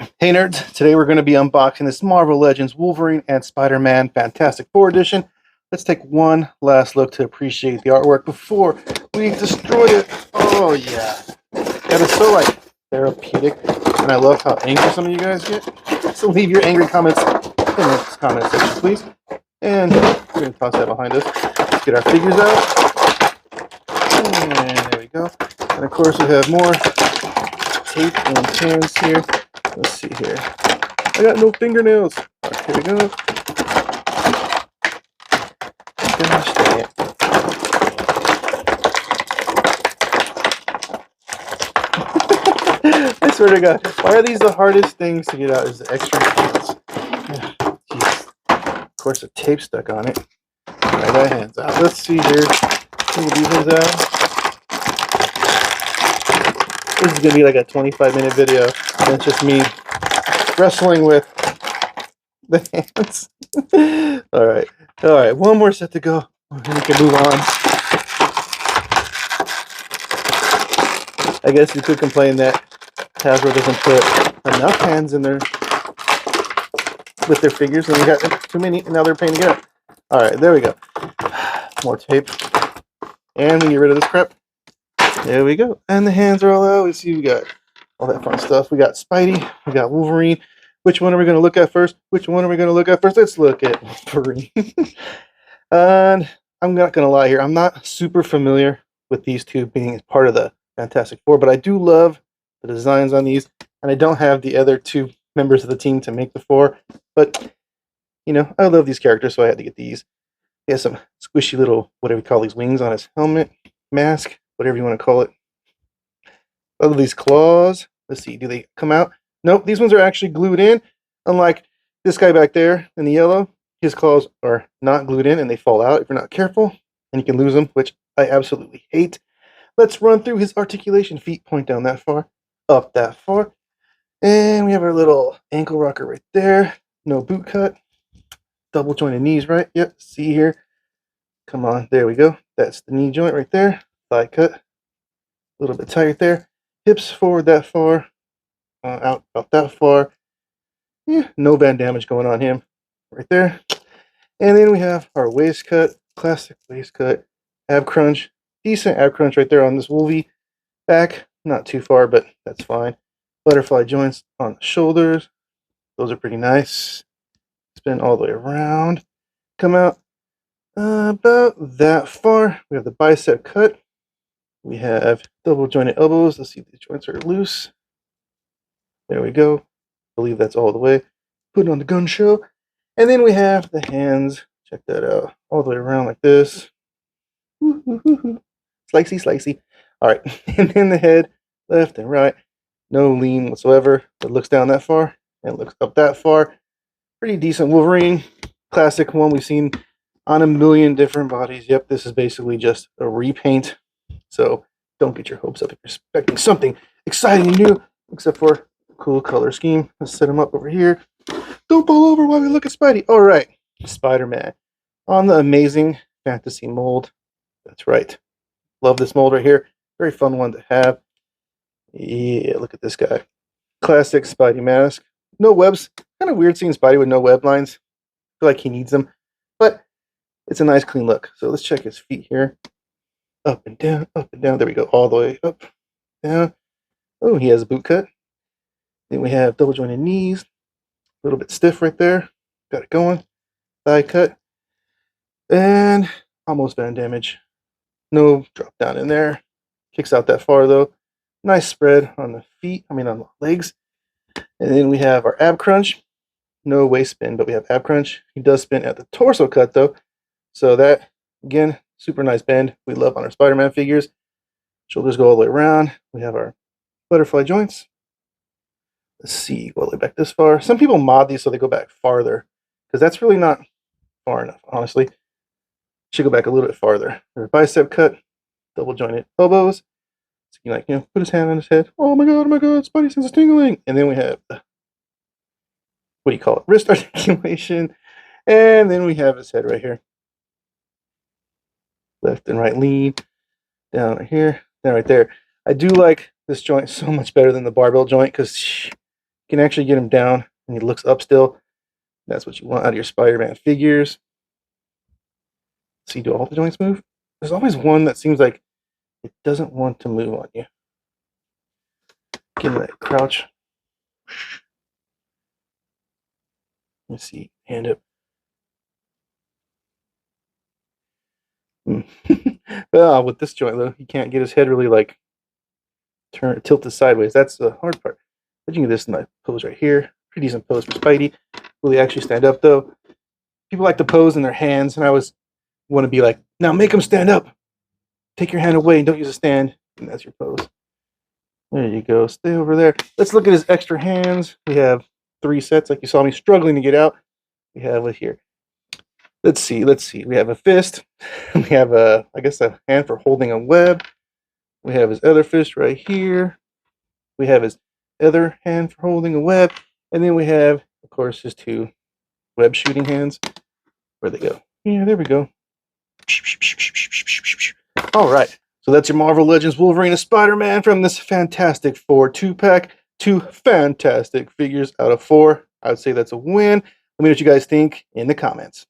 Hey nerds, today we're going to be unboxing this Marvel Legends Wolverine and Spider-Man Fantastic Four edition. Let's take one last look to appreciate the artwork before we destroy it. Oh yeah, that is so therapeutic, and I love how angry some of you guys get. So leave your angry comments in the comment section, please. And we're going to toss that behind us. Let's get our figures out. And there we go. And of course we have more tape and pins here. Let's see here. I got no fingernails. Right, here we go. Gosh dang it. I swear to God, why are these the hardest things to get out? Is the extra pins. Of course, the tape stuck on it. Alright, that hand's out. Let's see here. Pull these ones out. This is going to be like a 25-minute video. And it's just me wrestling with the hands. Alright, one more set to go. We can move on. I guess you could complain that Hasbro doesn't put enough hands in there with their figures, and we got too many, and now they're paying to get it. Alright, there we go. More tape. And we get rid of this crap. There we go. And the hands are all out. Let's see, we got all that fun stuff. We got Spidey, we got Wolverine. Which one are we going to look at first? Let's look at Wolverine. And I'm not going to lie here. I'm not super familiar with these two being part of the Fantastic Four, but I do love the designs on these. And I don't have the other two members of the team to make the four. But, you know, I love these characters, so I had to get these. He has some squishy little, whatever you call these, wings on his helmet, mask, whatever you want to call it. I love these claws. Let's see, do they come out? Nope, these ones are actually glued in. Unlike this guy back there in the yellow, his claws are not glued in and they fall out if you're not careful. And you can lose them, which I absolutely hate. Let's run through his articulation. Feet point down that far, up that far. And we have our little ankle rocker right there. No boot cut. Double jointed knees, right? Yep, see here. Come on, there we go. That's the knee joint right there. Thigh cut. A little bit tight there. Hips forward that far. Out about that far. Yeah, no band damage going on him. Right there. And then we have our waist cut. Classic waist cut. Ab crunch. Decent ab crunch right there on this Wolvie. Back. Not too far, but that's fine. Butterfly joints on the shoulders. Those are pretty nice. Spin all the way around. Come out about that far. We have the bicep cut. We have double jointed elbows. Let's see if these joints are loose. There we go. I believe that's all the way. Put it on the gun show. And then we have the hands. Check that out. All the way around like this. Slicey, slicey. All right. And then the head, left and right. No lean whatsoever. It looks down that far and looks up that far. Pretty decent Wolverine. Classic one we've seen on a million different bodies. Yep, this is basically just a repaint. So don't get your hopes up if you're expecting something exciting and new, except for a cool color scheme. Let's set him up over here. Don't fall over while we look at Spidey. All right, Spider-Man on the amazing fantasy mold. That's right. Love this mold right here. Very fun one to have. Yeah, look at this guy. Classic Spidey mask. No webs. Kind of weird seeing Spidey with no web lines. I feel like he needs them. But it's a nice clean look. So let's check his feet here. Up and down, up and down. There we go. All the way up, down. Oh, he has a boot cut. Then we have double jointed knees. A little bit stiff right there. Got it going. Thigh cut. And almost band damage. No drop down in there. Kicks out that far though. Nice spread on the feet. On the legs. And then we have our ab crunch. No waist spin, but we have ab crunch. He does spin at the torso cut though. So that, again, super nice bend. We love on our Spider-Man figures. Shoulders go all the way around. We have our butterfly joints. Let's see, go all the way back this far. Some people mod these so they go back farther, because that's really not far enough, honestly. Should go back a little bit farther. There's a bicep cut, double jointed elbows. So you can, like, put his hand on his head. Oh my god, Spidey sense is tingling. And then we have, what do you call it? Wrist articulation. And then we have his head right here. Left and right lean. Down right here. Down right there. I do like this joint so much better than the barbell joint because You can actually get him down, and he looks up still. That's what you want out of your Spider-Man figures. See, do all the joints move? There's always one that seems like it doesn't want to move on you. Give him that crouch. Let me see. Hand up. Well, with this joint though, he can't get his head really like tilted sideways. That's the hard part. But you can get this in my pose right here. Pretty decent pose for Spidey. Will he actually stand up though? People like to pose in their hands, and I always want to be like, now make him stand up. Take your hand away and don't use a stand. And that's your pose. There you go. Stay over there. Let's look at his extra hands. We have 3 sets, like you saw me struggling to get out. We have it here. Let's see. We have a fist. We have a hand for holding a web. We have his other fist right here. We have his other hand for holding a web. And then we have, of course, his 2 web shooting hands. Where'd they go? Yeah, there we go. All right. So that's your Marvel Legends Wolverine and Spider-Man from this Fantastic Four 2-pack. 2 fantastic figures out of 4. I would say that's a win. Let me know what you guys think in the comments.